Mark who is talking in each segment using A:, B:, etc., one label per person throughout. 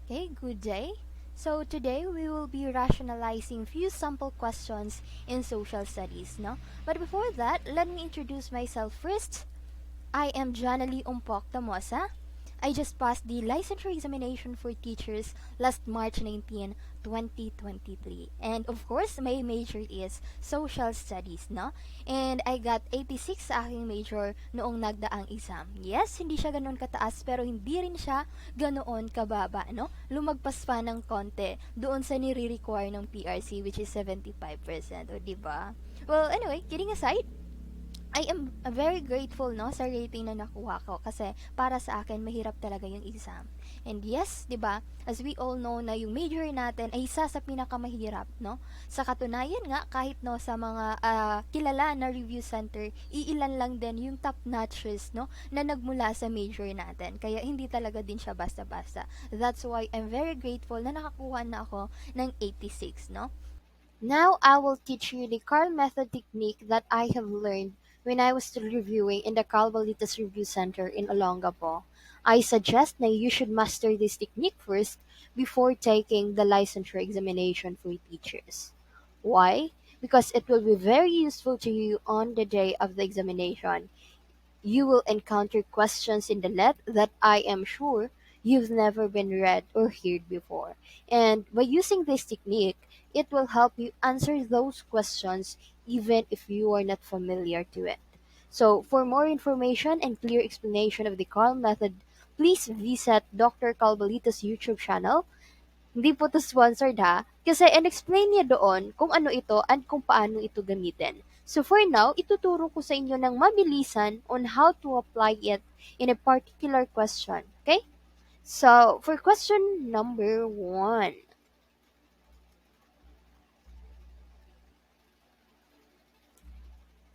A: Okay, good day. So today we will be rationalizing few sample questions in social studies, no? But before that, let me introduce myself first. I am Janely Umpok Tamosa. I just passed the licensure examination for teachers last March 19, 2023. And of course, my major is social studies, no? And I got 86 sa aking major noong nagdaang exam. Yes, hindi siya ganoon kataas pero hindi rin siya ganoon kababa, no? Lumagpas pa ng konti doon sa nire-require ng PRC which is 75%, o di ba? Well, anyway, kidding aside, I am very grateful no sa rating na nakuha ko kasi para sa akin mahirap talaga yung exam. And yes, 'di ba? As we all know na yung major natin ay isa sa pinakamahirap, no? Sa katunayan nga kahit no sa mga kilala na review center, iilan lang din yung top notchers, no, na nagmula sa major natin. Kaya hindi talaga din siya basta-basta. That's why I'm very grateful na nakakuha na ako ng 86, no? Now I will teach you the Carl method technique that I have learned when I was still reviewing in the Carl Balitas Review Center in Olongapo. I suggest that you should master this technique first before taking the licensure examination for teachers. Why? Because it will be very useful to you on the day of the examination. You will encounter questions in the let that I am sure you've never been read or heard before. And by using this technique, it will help you answer those questions even if you are not familiar to it. So, for more information and clear explanation of the Carl method, please visit Dr. Calbalita's YouTube channel. Hindi po 'to sponsored ha, kasi in-explain niya doon kung ano ito and kung paano ito gamitin. So for now, ituturo ko sa inyo ng mabilisan on how to apply it in a particular question. Okay? So, for question number 1.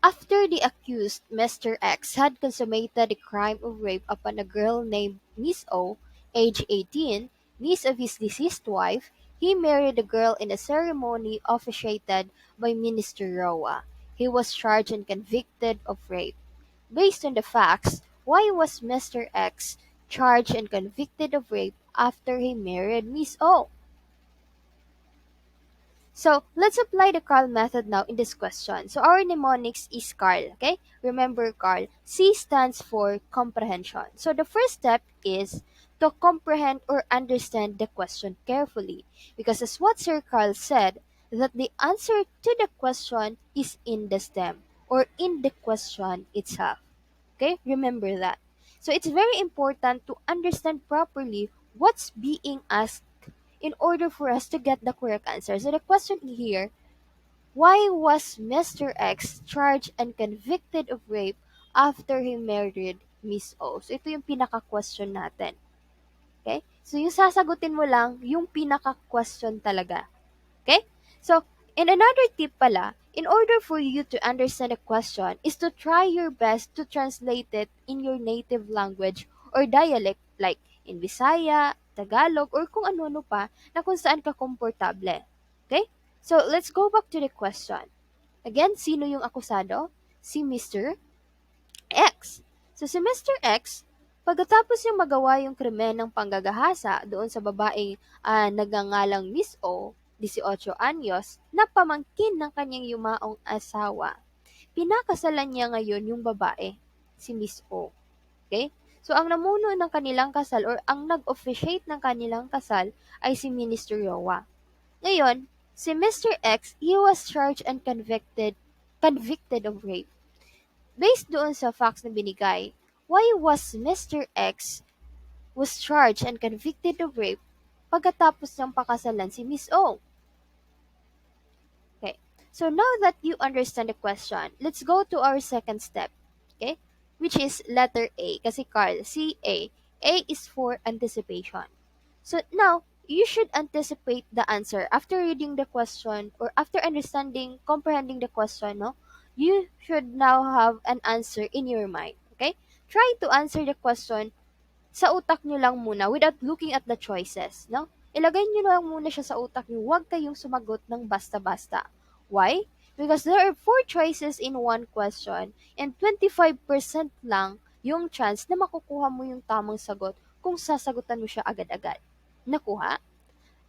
A: After the accused, Mr. X, had consummated the crime of rape upon a girl named Miss O, age 18, niece of his deceased wife, he married the girl in a ceremony officiated by Minister Roa. He was charged and convicted of rape. Based on the facts, why was Mr. X charged and convicted of rape after he married Miss O? So let's apply the Carl method now in this question. So our mnemonics is Carl, okay? Remember Carl. C stands for comprehension. So the first step is to comprehend or understand the question carefully. Because as what Sir Carl said, that the answer to the question is in the stem or in the question itself. Okay? Remember that. So it's very important to understand properly what's being asked in order for us to get the correct answer. So the question here, why was Mr. X charged and convicted of rape after he married Miss O? So ito yung pinaka-question natin. Okay? So yung sasagutin mo lang yung pinaka-question talaga. Okay? So, and another tip pala, in order for you to understand a question is to try your best to translate it in your native language or dialect like in Bisaya, Tagalog, or kung ano-ano pa na kung saan ka komportable. Okay? So, let's go back to the question. Again, sino yung akusado? Si Mr. X. So si Mr. X, pagkatapos niyang magawa yung krimen ng panggagahasa doon sa babaeng nagngangalang Miss O, 18 anyos, na pamangkin ng kanyang yumaong asawa, pinakasalan niya ngayon yung babae, si Miss O. Okay? So ang namuno ng kanilang kasal or ang nag-officiate ng kanilang kasal ay si Minister Roa. Ngayon, si Mr. X, he was charged and convicted of rape. Based doon sa facts na binigay, why was Mr. X was charged and convicted of rape pagkatapos niyang pakasalan si Miss O? Okay. So now that you understand the question, let's go to our second step. Okay? Which is letter A. Kasi Carl, C-A. A is for anticipation. So now, you should anticipate the answer after reading the question or after comprehending the question, no? You should now have an answer in your mind, okay? Try to answer the question sa utak nyo lang muna without looking at the choices, no? Ilagay nyo lang muna siya sa utak nyo, huwag kayong sumagot ng basta-basta. Why? Because there are 4 choices in one question and 25% lang yung chance na makukuha mo yung tamang sagot kung sasagutan mo siya agad-agad. Nakuha?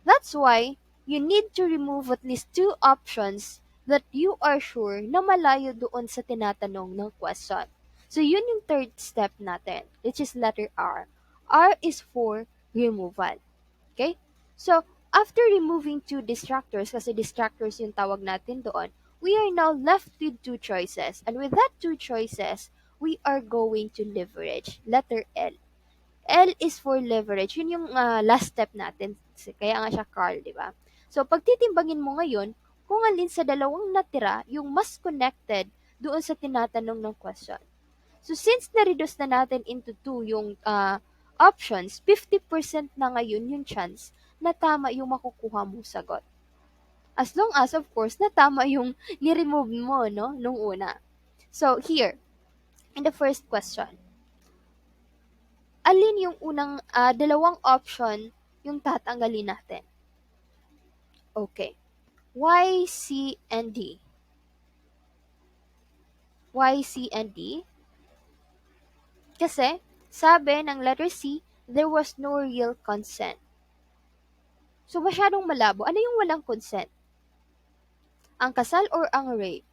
A: That's why you need to remove at least two options that you are sure na malayo doon sa tinatanong ng question. So yun yung third step natin, which is letter R. R is for removal. Okay? So, after removing two distractors, kasi distractors yung tawag natin doon, we are now left with two choices. And with that two choices, we are going to leverage. Letter L. L is for leverage. Yun yung last step natin. Kaya nga siya Carl, di ba? So, pag titimbangin mo ngayon, kung alin sa dalawang natira yung mas connected doon sa tinatanong ng question. So, since na-reduce na natin into two yung options, 50% na ngayon yung chance na tama yung makukuha mong sagot. As long as, of course, na tama yung ni-remove mo, no, nung una. So, here, in the first question, alin yung unang dalawang option yung tatanggalin natin? Okay. Y, C, and D. Y, C, and D. Kasi, sabi ng letter C, there was no real consent. So, masyadong malabo. Ano yung walang consent? Ang kasal or ang rape?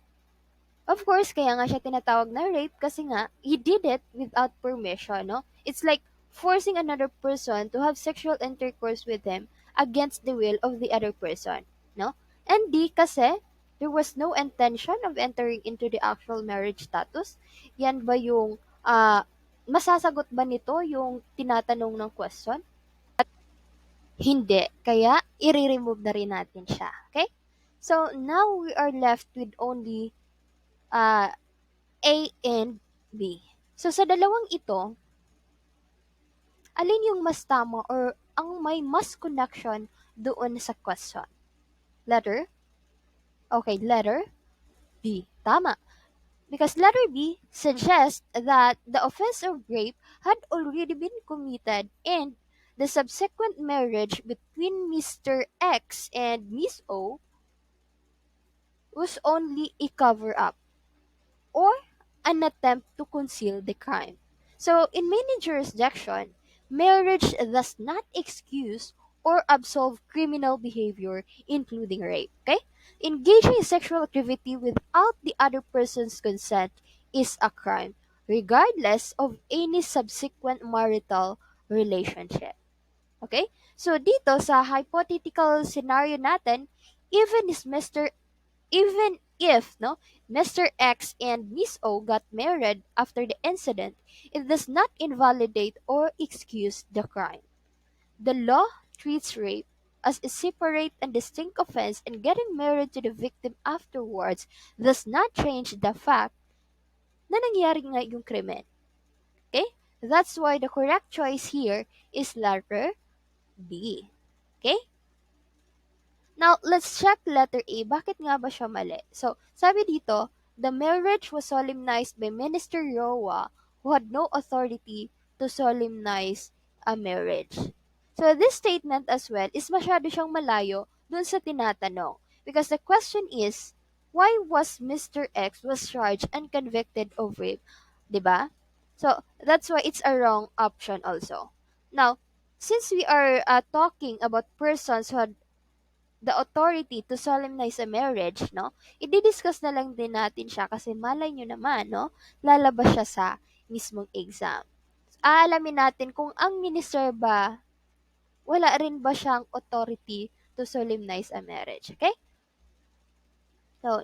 A: Of course, kaya nga siya tinatawag na rape kasi nga, he did it without permission, no? It's like forcing another person to have sexual intercourse with him against the will of the other person, no? And D, kasi there was no intention of entering into the actual marriage status. Yan ba yung, masasagot ba nito yung tinatanong ng question? Hindi. Kaya, i-remove na rin natin siya. Okay? So, now we are left with only A and B. So, sa dalawang ito, alin yung mas tama or ang may mas connection doon sa question? Letter? Okay, letter B. Tama. Because letter B suggests that the offense of rape had already been committed and the subsequent marriage between Mr. X and Miss O was only a cover-up or an attempt to conceal the crime. So, in many jurisdictions, marriage does not excuse or absolve criminal behavior, including rape. Okay? Engaging in sexual activity without the other person's consent is a crime, regardless of any subsequent marital relationship. Okay? So, dito sa hypothetical scenario natin, even is Mr. Even if Mr. X and Miss O got married after the incident, it does not invalidate or excuse the crime. The law treats rape as a separate and distinct offense, and getting married to the victim afterwards does not change the fact na nangyari nga yung krimen. Okay? That's why the correct choice here is letter B. Okay? Now, let's check letter A. Bakit nga ba siya mali? So, sabi dito, the marriage was solemnized by Minister Roa who had no authority to solemnize a marriage. So, this statement as well is masyado siyang malayo dun sa tinatanong. Because the question is, why was Mr. X was charged and convicted of rape? 'Di ba? So, that's why it's a wrong option also. Now, since we are talking about persons who had the authority to solemnize a marriage, no? I-discuss na lang din natin siya kasi malay nyo naman, no? Lalabas siya sa mismong exam. Aalamin natin kung ang minister ba, wala rin ba siyang authority to solemnize a marriage, okay? So,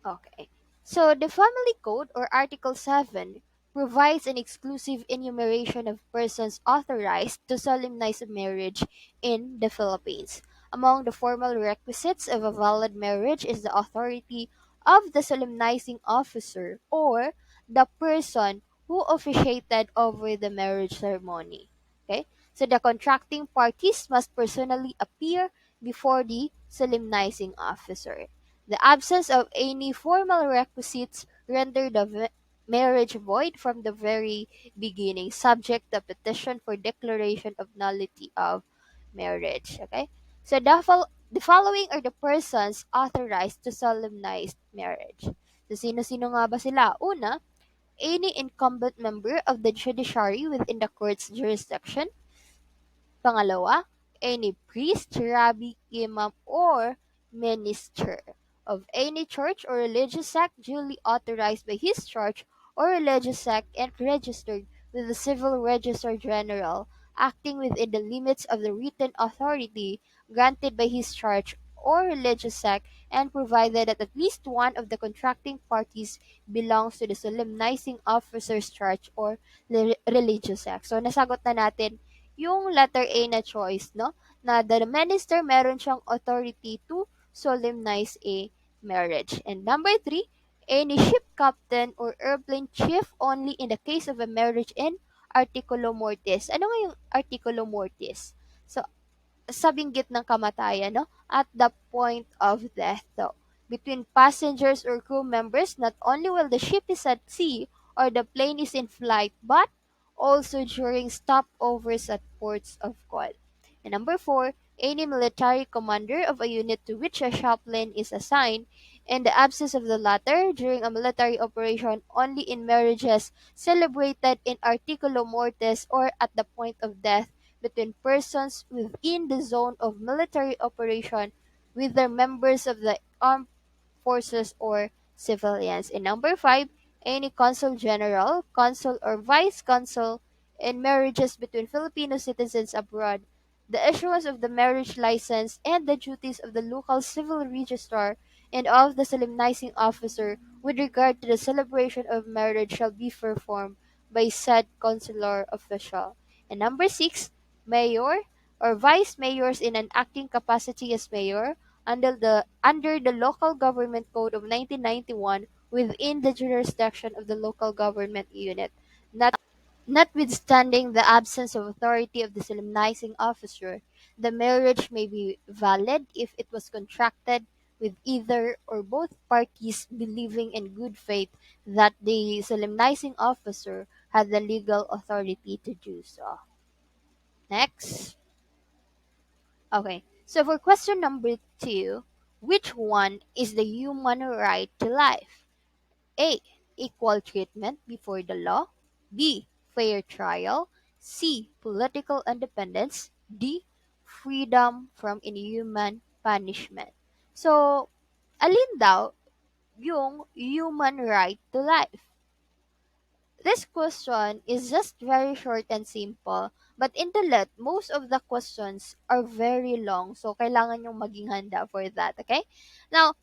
A: okay. So, the Family Code or Article 7 provides an exclusive enumeration of persons authorized to solemnize a marriage in the Philippines. Among the formal requisites of a valid marriage is the authority of the solemnizing officer or the person who officiated over the marriage ceremony. Okay? So, the contracting parties must personally appear before the solemnizing officer. The absence of any formal requisites render the marriage void from the very beginning, subject to petition for declaration of nullity of marriage. Okay? So the following are the persons authorized to solemnize marriage. So sino-sino nga ba sila? Una, any incumbent member of the judiciary within the court's jurisdiction. Pangalawa, any priest, rabbi, imam, or minister of any church or religious sect duly authorized by his church or religious sect and registered with the Civil Register General, acting within the limits of the written authority granted by his church or religious sect, and provided that at least one of the contracting parties belongs to the solemnizing officer's church or religious sect. So, nasagot na natin yung letter A na choice, no? Na the minister meron siyang authority to solemnize a marriage. And number three, any ship captain or airplane chief only in the case of a marriage in articulo mortis. Ano nga yung articulo mortis? So, sa binggit ng kamatayan, no? At the point of death, though. Between passengers or crew members, not only while the ship is at sea or the plane is in flight, but also during stopovers at ports of call. And number four, any military commander of a unit to which a chaplain is assigned, in the absence of the latter, during a military operation only in marriages celebrated in articulo mortis or at the point of death, between persons within the zone of military operation, whether members of the armed forces or civilians. And number five, any consul general, consul or vice consul in marriages between Filipino citizens abroad, the issuance of the marriage license and the duties of the local civil registrar and of the solemnizing officer with regard to the celebration of marriage shall be performed by said consular official. And number six, mayor or vice mayors in an acting capacity as mayor under the Local Government Code of 1991 within the jurisdiction of the local government unit. Notwithstanding the absence of authority of the solemnizing officer, the marriage may be valid if it was contracted with either or both parties believing in good faith that the solemnizing officer had the legal authority to do so. Next. Okay. So for question number two, which one is the human right to life? A. Equal treatment before the law. B. Fair trial. C. Political independence. D. Freedom from inhuman punishment. So, alin daw yung human right to life? This question is just very short and simple. But in the let, most of the questions are very long. So, kailangan yung maging handa for that. Okay? Now,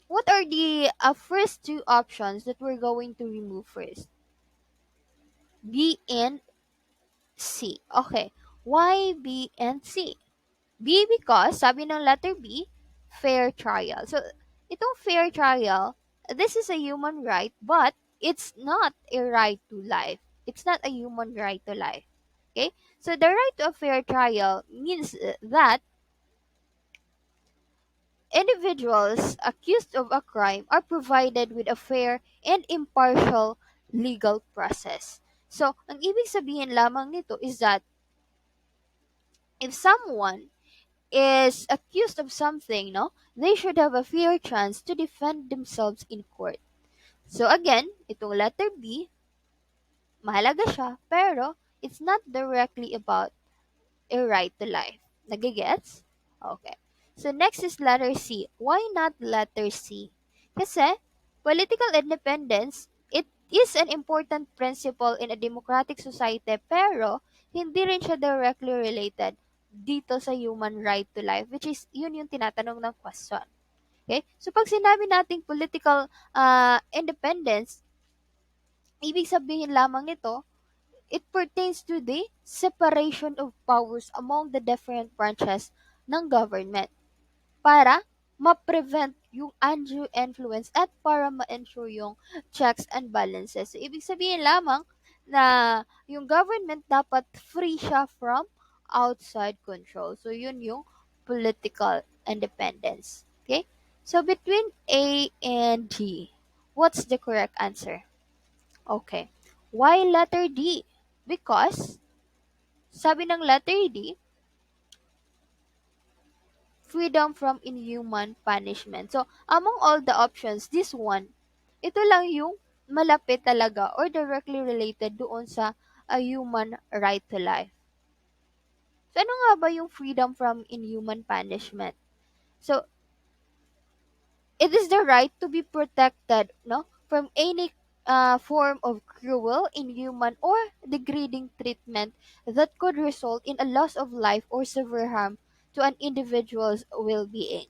A: what are the first two options that we're going to remove first? B and C. Okay. Why B and C? B because, sabi ng letter B, fair trial. So, itong fair trial, this is a human right, but it's not a right to life. It's not a human right to life. Okay? So, the right to a fair trial means that individuals accused of a crime are provided with a fair and impartial legal process. So, ang ibig sabihin lamang nito is that if someone is accused of something, no, they should have a fair chance to defend themselves in court. So again, itong letter B, mahalaga siya, pero it's not directly about a right to life. Nagigets? Okay. So next is letter C. Why not letter C? Kasi political independence, it is an important principle in a democratic society, pero hindi rin siya directly related dito sa human right to life, which is yun yung tinatanong ng question. Okay? So pag sinabi nating political independence, ibig sabihin lamang nito, it pertains to the separation of powers among the different branches ng government para ma-prevent yung undue influence at para ma-ensure yung checks and balances. So, ibig sabihin lamang na yung government dapat free siya from outside control. So, yun yung political independence. Okay? So, between A and D, what's the correct answer? Okay. Why letter D? Because, sabi ng letter D, freedom from inhuman punishment. So, among all the options, this one, ito lang yung malapit talaga or directly related doon sa a human right to life. So ano nga ba yung freedom from inhuman punishment? So it is the right to be protected, no, from any form of cruel, inhuman, or degrading treatment that could result in a loss of life or severe harm to an individual's well-being.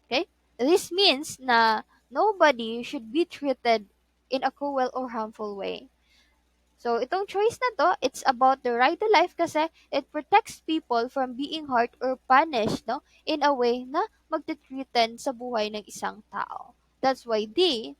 A: Okay? This means na nobody should be treated in a cruel or harmful way. So, itong choice na to, it's about the right to life kasi it protects people from being hurt or punished, no, in a way na magtitreaten sa buhay ng isang tao. That's why D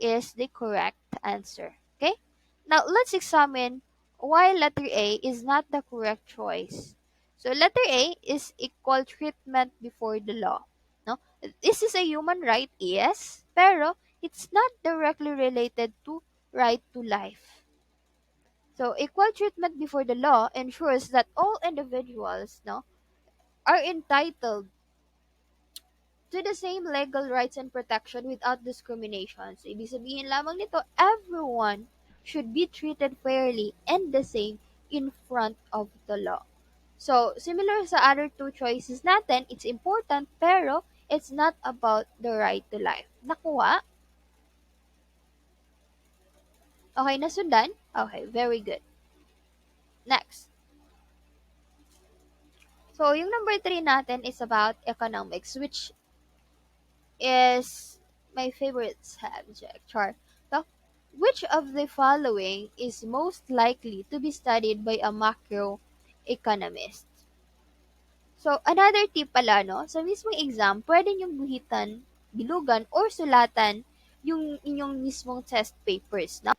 A: is the correct answer. Okay? Now, let's examine why letter A is not the correct choice. So, letter A is equal treatment before the law. No? This is a human right, yes, pero it's not directly related to right to life. So, equal treatment before the law ensures that all individuals, no, are entitled to the same legal rights and protection without discrimination. So, ibig sabihin lamang nito, everyone should be treated fairly and the same in front of the law. So, similar sa other two choices natin, it's important pero it's not about the right to life. Nakuha? Okay, nasundan? Okay, very good. Next. So, yung number 3 natin is about economics, which is my favorite subject. Char. So, which of the following is most likely to be studied by a macroeconomist? So, another tip pala, no? Sa mismong exam, pwede niyong guhitan, bilugan, or sulatan yung inyong mismong test papers, no?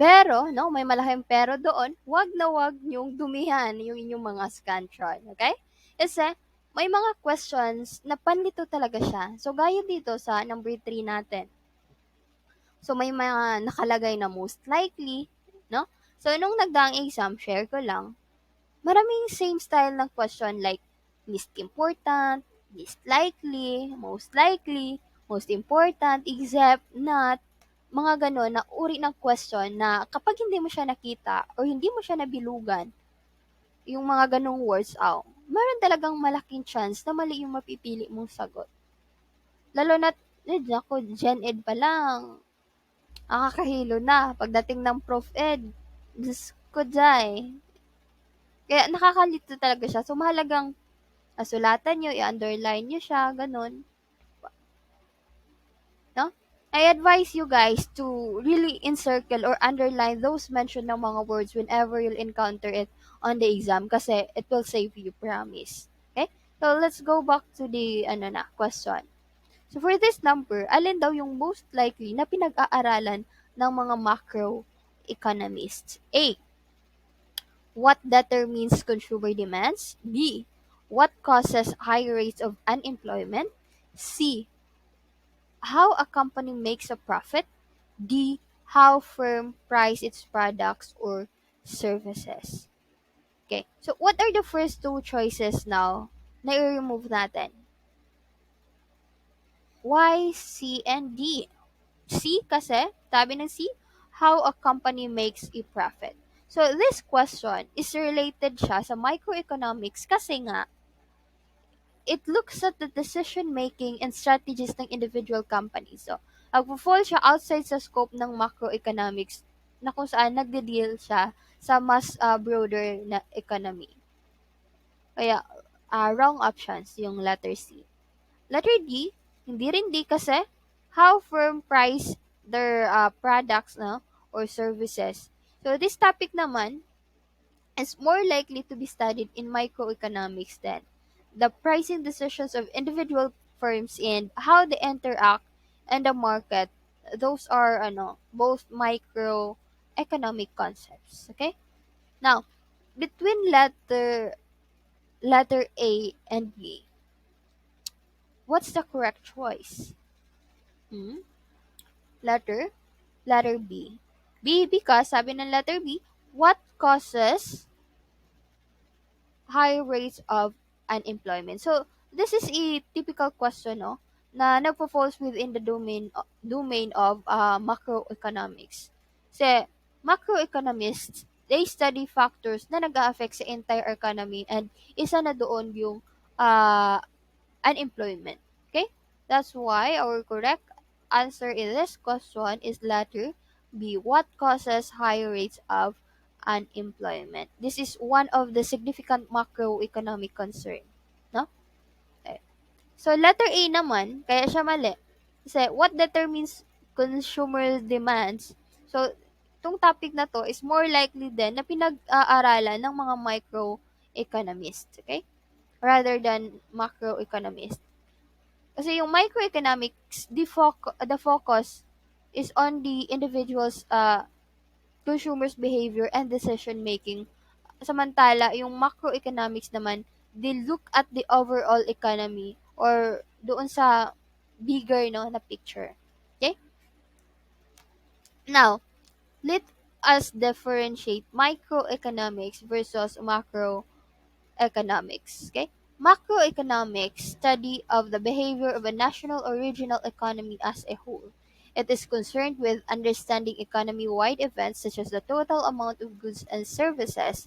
A: Pero, no, may malaking pero doon, wag niyong dumihan yung inyong mga scantron, okay? Kasi, may mga questions na panlito talaga siya. So, gaya dito sa number 3 natin. So, may mga nakalagay na most likely, no? So, nung nagdaang exam, share ko lang, maraming same style ng question like least important, least likely, most important, except, not, mga gano'n na uri ng question na kapag hindi mo siya nakita or hindi mo siya nabilugan, yung mga ganong words out, meron talagang malaking chance na mali yung mapipili mong sagot. Lalo na't, ako, Gen Ed pa lang, nakakahilo na. Pagdating ng Prof Ed, Diyos ko, Jai. Kaya nakakalito talaga siya. So, mahalagang sulatan nyo, i-underline nyo siya, ganun. No? I advise you guys to really encircle or underline those mentioned ng mga words whenever you'll encounter it on the exam kasi it will save you, promise. Okay? So, let's go back to the question. So, for this number, alin daw yung most likely na pinag-aaralan ng mga macro economists? A. What determines consumer demands? B. What causes high rates of unemployment? C. How a company makes a profit? D. How firm price its products or services? Okay. So, what are the first two choices now na i-remove natin? Y, C, and D. C kasi, sabi ng C, how a company makes a profit. So, this question is related siya sa microeconomics kasi nga, it looks at the decision-making and strategies ng individual companies. So, nagpo-fall siya outside sa scope ng macroeconomics na kung saan nagde-deal siya sa mas broader na economy. Kaya, wrong options yung letter C. Letter D, hindi rin D kasi how firm price their products, no, or services. So, this topic naman is more likely to be studied in microeconomics than the pricing decisions of individual firms and how they interact in the market. Those are both microeconomic concepts. Okay? Now, between letter A and B, what's the correct choice? Hmm? Letter letter B. B because sabi ng letter B, what causes high rates of unemployment? So, this is a typical question, no, na nagpo-falls within the domain of macroeconomics. Kasi, macroeconomists, they study factors na nag-a-affect sa entire economy, and isa na doon yung uh, unemployment. Okay? That's why our correct answer in this question is letter B. What causes high rates of unemployment? This is one of the significant macroeconomic concern. No? Okay. So, letter A naman, kaya siya mali. Kasi, what determines consumer demands? So, itong topic na to is more likely din na pinag-aaralan ng mga microeconomists. Okay? Rather than macroeconomists. Kasi yung microeconomics, the focus is on the individual's consumers' behavior and decision making. Samantala, yung macroeconomics naman, they look at the overall economy or doon sa bigger no na picture. Okay? Now, let us differentiate microeconomics versus macroeconomics. Okay? Macroeconomics study of the behavior of a national or regional economy as a whole. It is concerned with understanding economy-wide events such as the total amount of goods and services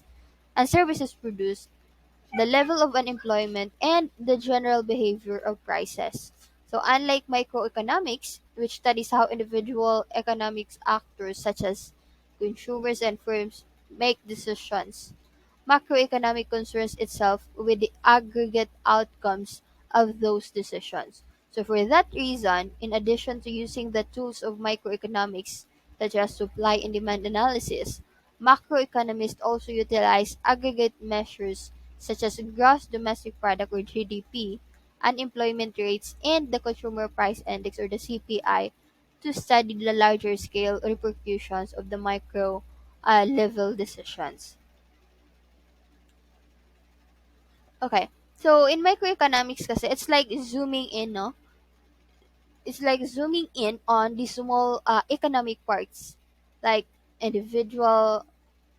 A: produced, the level of unemployment, and the general behavior of prices. So, unlike microeconomics, which studies how individual economics actors such as consumers and firms make decisions, macroeconomic concerns itself with the aggregate outcomes of those decisions. So, for that reason, in addition to using the tools of microeconomics, such as supply and demand analysis, macroeconomists also utilize aggregate measures such as gross domestic product or GDP, unemployment rates, and the consumer price index or the CPI to study the larger scale repercussions of the micro level decisions. Okay. So in microeconomics kasi it's like zooming in, no? It's like zooming in on the small economic parts like individual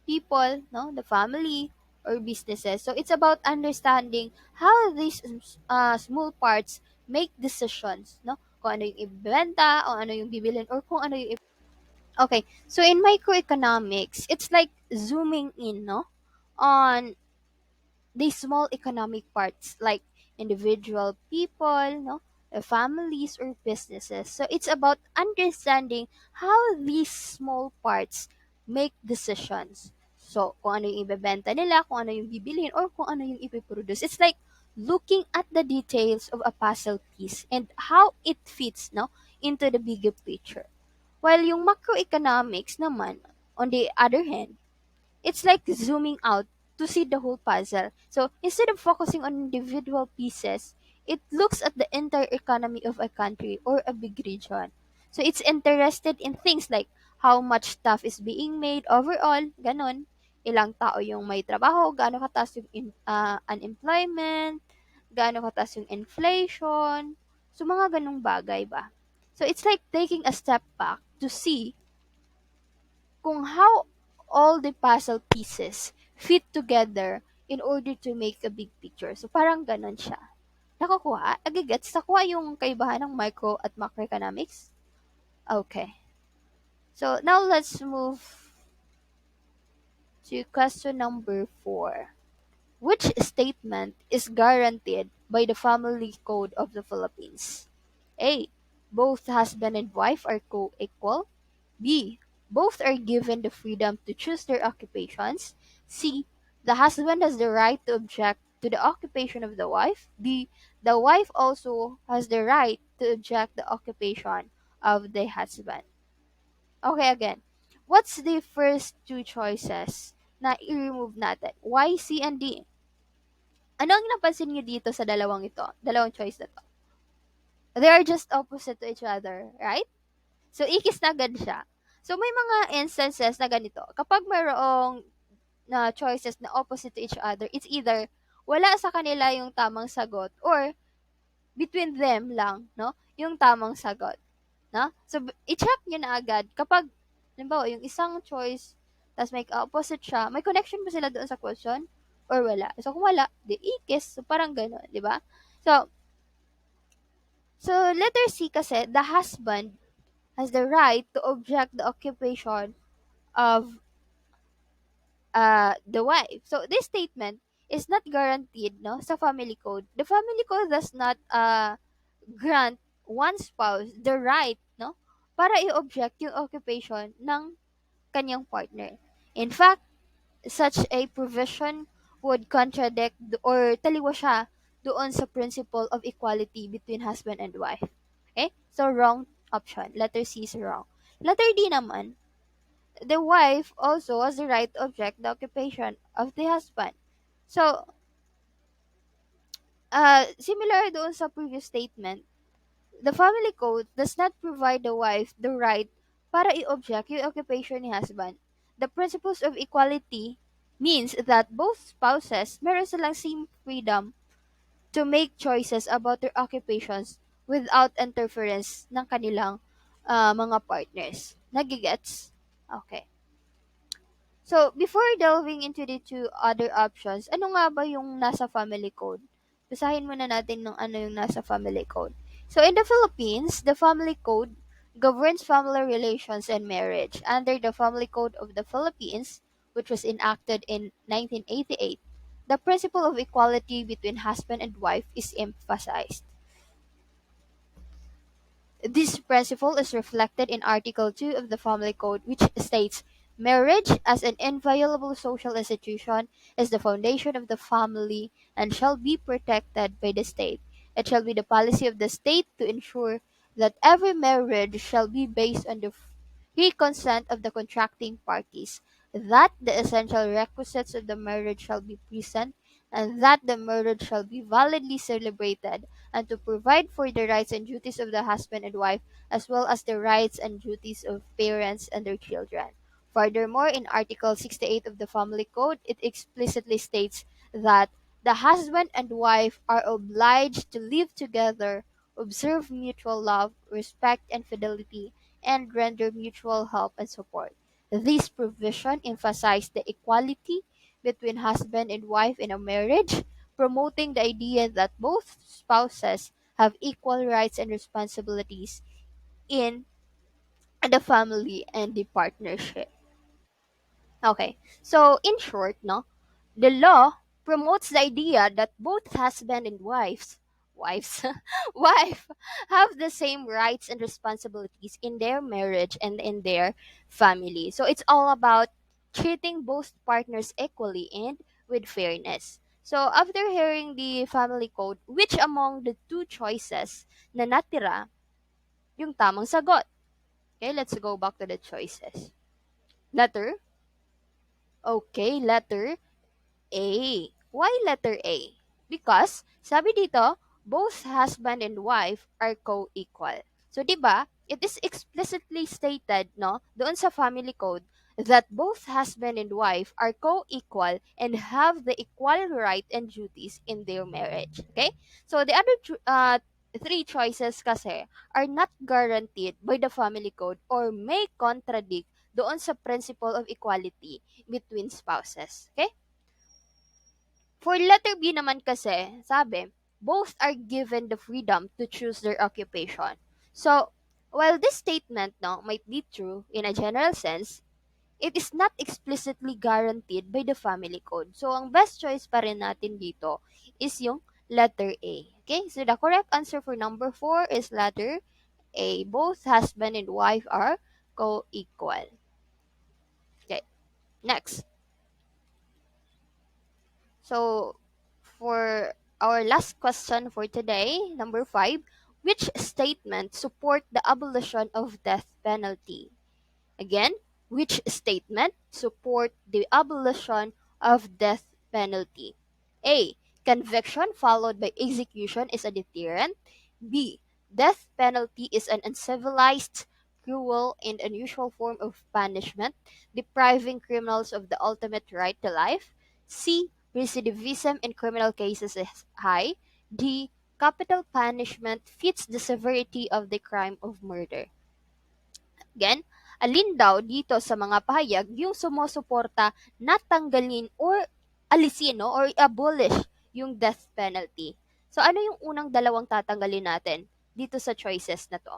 A: people, no, the family or businesses. So it's about understanding how these small parts make decisions, no? Kung ano yung ibenta, o ano yung bibilin, or kung ano yung Okay. So in microeconomics, it's like zooming in, no, on the small economic parts like individual people, no, families or businesses. So it's about understanding how these small parts make decisions. So kung ano yung ibebenta nila, kung ano yung bibilhin, or kung ano yung ipiproduce. It's like looking at the details of a puzzle piece and how it fits, no, into the bigger picture. While yung macroeconomics naman, on the other hand, it's like zooming out to see the whole puzzle. So instead of focusing on individual pieces, it looks at the entire economy of a country or a big region. So it's interested in things like how much stuff is being made overall, ganon. Ilang tao yung may trabaho, gaano kataas yung unemployment, gaano kataas yung inflation. So mga ganong bagay ba. So it's like taking a step back to see kung how all the puzzle pieces fit together in order to make a big picture. So, parang ganon siya. Nakukuha? Agigets? Nakuha yung kaibahan ng micro at macroeconomics? Okay. So, now let's move to question number 4. Which statement is guaranteed by the Family Code of the Philippines? A. Both husband and wife are co-equal. B. Both are given the freedom to choose their occupations. C. The husband has the right to object to the occupation of the wife. D. The wife also has the right to object the occupation of the husband. Okay, again. What's the first two choices na i-remove natin? Y, C, and D. Ano ang napansin niyo dito sa dalawang ito? Dalawang choice na to. They are just opposite to each other, right? So, ikis na agad siya. So, may mga instances na ganito. Kapag mayroong na choices na opposite to each other, it's either wala sa kanila yung tamang sagot or between them lang, no? Yung tamang sagot. No? So, i-check nyo na agad. Kapag, halimbawa, yung isang choice, tas may opposite siya, may connection ba sila doon sa question? Or wala? So, kung wala, di ikis. So, parang gano'n, di ba? So, letter C kasi, the husband has the right to object the occupation of the wife. So this statement is not guaranteed, no, sa family code. The family code does not grant one spouse the right, no, para i-object yung occupation ng kanyang partner. In fact, such a provision would contradict or taliwa siya doon sa principle of equality between husband and wife. Okay? So, wrong option. Letter C is wrong. Letter D naman, the wife also has the right to object the occupation of the husband. So, similar doon sa previous statement, the family code does not provide the wife the right para i-object yung occupation ni husband. The principles of equality means that both spouses meron silang same freedom to make choices about their occupations without interference ng kanilang mga partners. Nagigets? Okay. So, before delving into the two other options, ano nga ba yung nasa family code? Basahin muna natin ng ano yung nasa family code. So, in the Philippines, the family code governs family relations and marriage. Under the Family Code of the Philippines, which was enacted in 1988, the principle of equality between husband and wife is emphasized. This principle is reflected in Article 2 of the Family Code, which states marriage as an inviolable social institution is the foundation of the family and shall be protected by the state. It shall be the policy of the state to ensure that every marriage shall be based on the free consent of the contracting parties, that the essential requisites of the marriage shall be present, and that the marriage shall be validly celebrated, and to provide for the rights and duties of the husband and wife, as well as the rights and duties of parents and their children. Furthermore, in Article 68 of the Family Code, it explicitly states that the husband and wife are obliged to live together, observe mutual love, respect, and fidelity, and render mutual help and support. This provision emphasized the equality between husband and wife in a marriage, promoting the idea that both spouses have equal rights and responsibilities in the family and the partnership. Okay. So, in short, no, the law promotes the idea that both husband and wives, wife have the same rights and responsibilities in their marriage and in their family. So, it's all about treating both partners equally and with fairness. So, after hearing the family code, which among the two choices na natira yung tamang sagot? Okay, let's go back to the choices. Letter? Okay, letter A. Why letter A? Because, sabi dito, both husband and wife are co-equal. So, di ba, it is explicitly stated, no, doon sa family code, that both husband and wife are co-equal and have the equal right and duties in their marriage. Okay? So, the other three choices kasi are not guaranteed by the family code or may contradict doon sa principle of equality between spouses. Okay? For letter B naman kasi, sabi, both are given the freedom to choose their occupation. So, while this statement no, might be true in a general sense, it is not explicitly guaranteed by the family code. So, ang best choice pa rin natin dito is yung letter A. Okay? So, the correct answer for number 4 is letter A. Both husband and wife are co-equal. Okay. Next. So, for our last question for today, number 5, which statement support the abolition of death penalty? Again, which statement support the abolition of death penalty? A. Conviction followed by execution is a deterrent. B. Death penalty is an uncivilized, cruel, and unusual form of punishment, depriving criminals of the ultimate right to life. C. Recidivism in criminal cases is high. D. Capital punishment fits the severity of the crime of murder. Again, alin daw dito sa mga pahayag yung sumusuporta na tanggalin or alisin no, or abolish yung death penalty? So ano yung unang dalawang tatanggalin natin dito sa choices na to?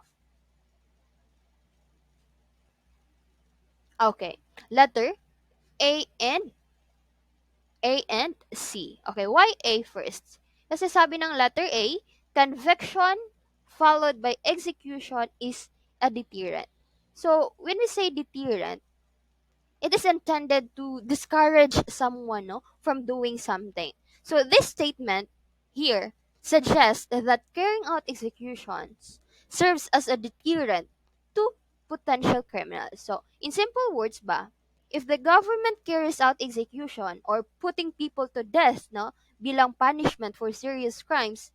A: Okay. Letter A and C. Okay, why A first? Kasi sabi ng letter A, conviction followed by execution is a deterrent. So, when we say deterrent, it is intended to discourage someone, no, from doing something. So this statement here suggests that carrying out executions serves as a deterrent to potential criminals. So in simple words ba, if the government carries out execution or putting people to death, no, bilang punishment for serious crimes,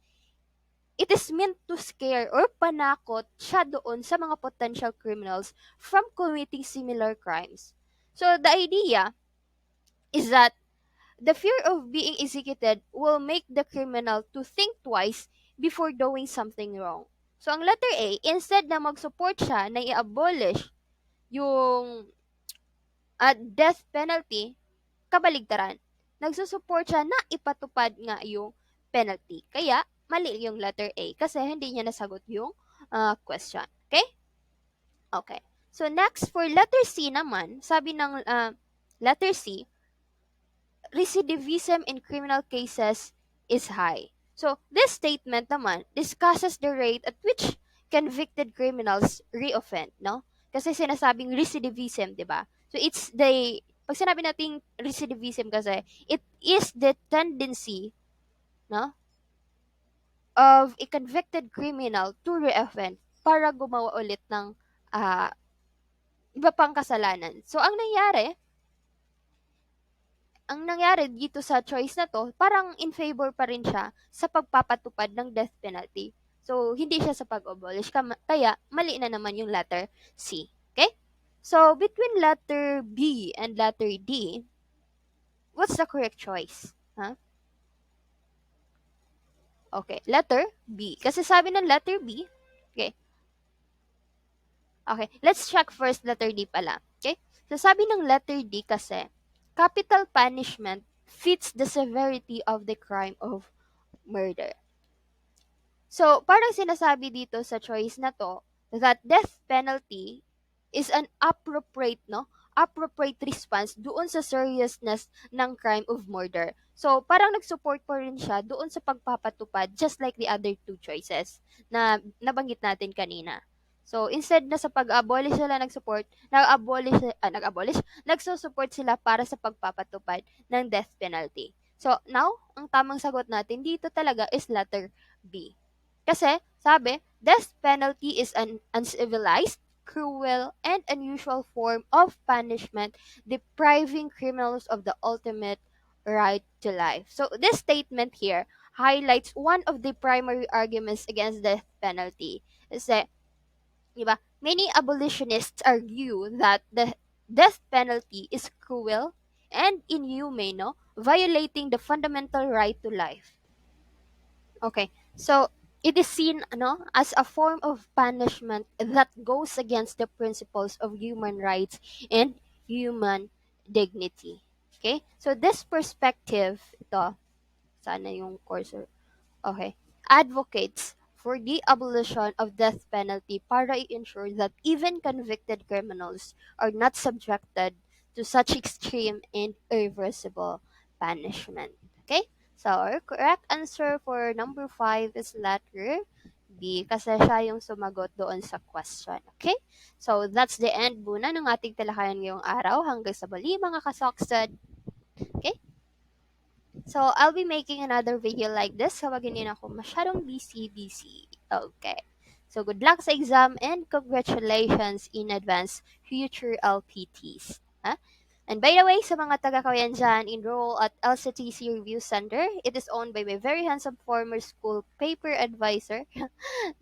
A: it is meant to scare or panakot siya doon sa mga potential criminals from committing similar crimes. So the idea is that the fear of being executed will make the criminal to think twice before doing something wrong. So ang letter A, instead na mag-support siya na i-abolish yung death penalty, kabaligtaran. Nagsusupport siya na ipatupad nga yung penalty. Kaya, mali yung letter A kasi hindi niya nasagot yung question. Okay? Okay. So, next, for letter C naman, sabi ng letter C, recidivism in criminal cases is high. So, this statement naman discusses the rate at which convicted criminals reoffend, no? Kasi sinasabing recidivism, di ba? So, pag sinabi nating recidivism kasi, it is the tendency, no, of a convicted criminal to reoffend para gumawa ulit ng ah, iba pang kasalanan. So, ang nangyari dito sa choice na to, parang in favor pa rin siya sa pagpapatupad ng death penalty. So, hindi siya sa pag-abolish. Kaya, mali na naman yung letter C. Okay? So, between letter B and letter D, what's the correct choice? Huh? Okay, letter B. Kasi sabi ng letter B, okay, okay, let's check first letter D pala. Okay? So, sabi ng letter D kasi, capital punishment fits the severity of the crime of murder. So, parang sinasabi dito sa choice na to that death penalty is an appropriate, no? Appropriate response doon sa seriousness ng crime of murder. So, parang nag-support pa rin siya doon sa pagpapatupad just like the other two choices na nabanggit natin kanina. So, instead na sa pag-abolish sila nag-support, nagsusupport sila para sa pagpapatupad ng death penalty. So, now, ang tamang sagot natin dito talaga is letter B. Kasi, sabi, death penalty is an uncivilized, cruel, and unusual form of punishment depriving criminals of the ultimate right to life. So, this statement here highlights one of the primary arguments against death penalty. Kasi, diba, many abolitionists argue that the death penalty is cruel and inhumane, no? Violating the fundamental right to life. Okay, so it is seen as a form of punishment that goes against the principles of human rights and human dignity. Okay, so this perspective, ito, sana yung cursor, okay, advocates for the abolition of death penalty para i-ensure that even convicted criminals are not subjected to such extreme and irreversible punishment. Okay? So, our correct answer for number 5 is letter B kasi siya yung sumagot doon sa question. Okay? So, that's the end muna ng ating talakayan ngayong araw. Hanggang sa bali mga kasoksad. Okay? So, I'll be making another video like this kapag hindi na ako masyadong busy. Okay. So, good luck sa exam and congratulations in advance future LPTs. Ha? And by the way, sa mga taga-Kawayan dyan, enroll at LCTC Review Center. It is owned by my very handsome former school paper advisor,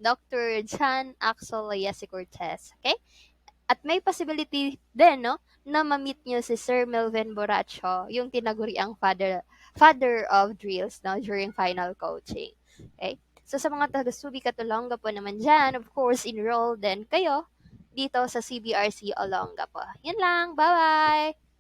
A: Dr. Jan Axel Ayesi Cortez. Okay? At may possibility din, no, na ma-meet nyo si Sir Melvin Boracho, yung tinaguriang father of drills, no, during final coaching. Okay? So, sa mga taga-Subi Katulonga po naman dyan, of course, enroll din kayo dito sa CBRC Olonga po. Yun lang. Bye-bye!